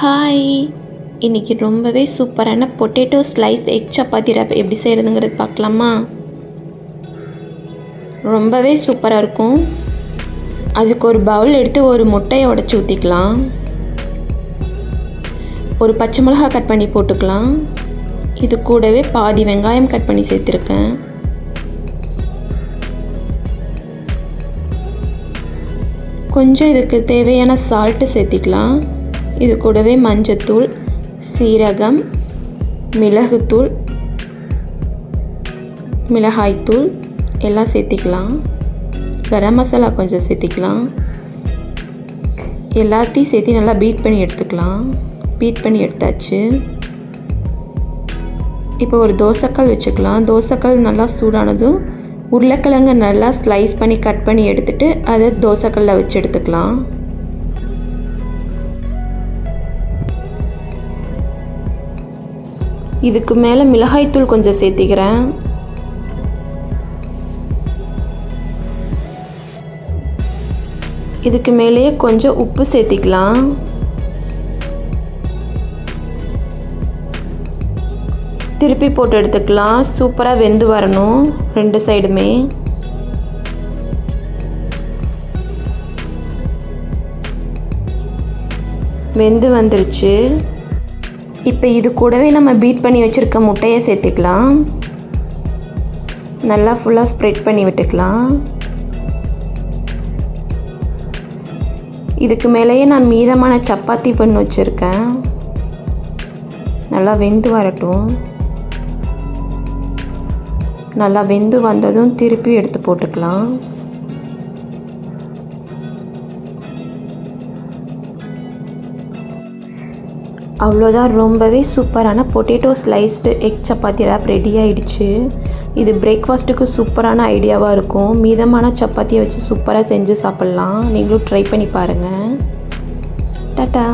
Hi, இன்றைக்கி ரொம்பவே சூப்பரான potato sliced egg chapati wrap எப்படி செய்கிறதுங்கிறது பார்க்கலாமா? ரொம்பவே சூப்பராக இருக்கும். அதுக்கு ஒரு பவுல் எடுத்து ஒரு முட்டையை உடைச்சி ஊற்றிக்கலாம். ஒரு பச்சை மிளகா கட் பண்ணி போட்டுக்கலாம். இது கூடவே பாதி வெங்காயம் கட் பண்ணி சேர்த்துருக்கேன். கொஞ்சம் இதுக்கு தேவையான சால்ட்டு சேர்த்திக்கலாம். இது கூடவே மஞ்சத்தூள், சீரகம், மிளகுத்தூள், மிளகாய்த்தூள் எல்லாம் சேர்த்திக்கலாம். கரம் மசாலா கொஞ்சம் சேர்த்திக்கலாம். எல்லாத்தையும் சேர்த்து நல்லா பீட் பண்ணி எடுத்துக்கலாம். பீட் பண்ணி எடுத்தாச்சு. இப்போ ஒரு தோசைக்கல் வச்சுக்கலாம். தோசைக்கல் நல்லா சூடானதும் உருளைக்கிழங்கு நல்லா ஸ்லைஸ் பண்ணி கட் பண்ணி எடுத்துகிட்டு அதை தோசைக்கல்லில் வச்சு எடுத்துக்கலாம். இதுக்கு மேலே மிளகாய்த்தூள் கொஞ்சம் சேர்த்திக்கிறேன். இதுக்கு மேலேயே கொஞ்சம் உப்பு சேர்த்திக்கலாம். திருப்பி போட்டு எடுத்துக்கலாம். சூப்பராக வெந்து வரணும் ரெண்டு சைடுமே. வெந்து வந்துருச்சு. இப்போ இது கூடவே நம்ம பீட் பண்ணி வச்சுருக்க முட்டையை சேர்த்துக்கலாம். நல்லா ஃபுல்லாக ஸ்ப்ரெட் பண்ணி விட்டுக்கலாம். இதுக்கு மேலேயே நான் மீதமான சப்பாத்தி பண்ணி வச்சுருக்கேன். நல்லா வெந்து வரட்டும். நல்லா வெந்து வந்ததும் திருப்பி எடுத்து போட்டுக்கலாம். அவ்வளோதான், ரொம்பவே சூப்பரான potato sliced egg chapati wrap ready ஆகிடுச்சு. இது பிரேக்ஃபாஸ்ட்டுக்கு சூப்பரான ஐடியாவாக இருக்கும். மீதமான சப்பாத்தியை வச்சு சூப்பராக செஞ்சு சாப்பிட்லாம். நீங்களும் ட்ரை பண்ணி பாருங்கள். டாட்டா.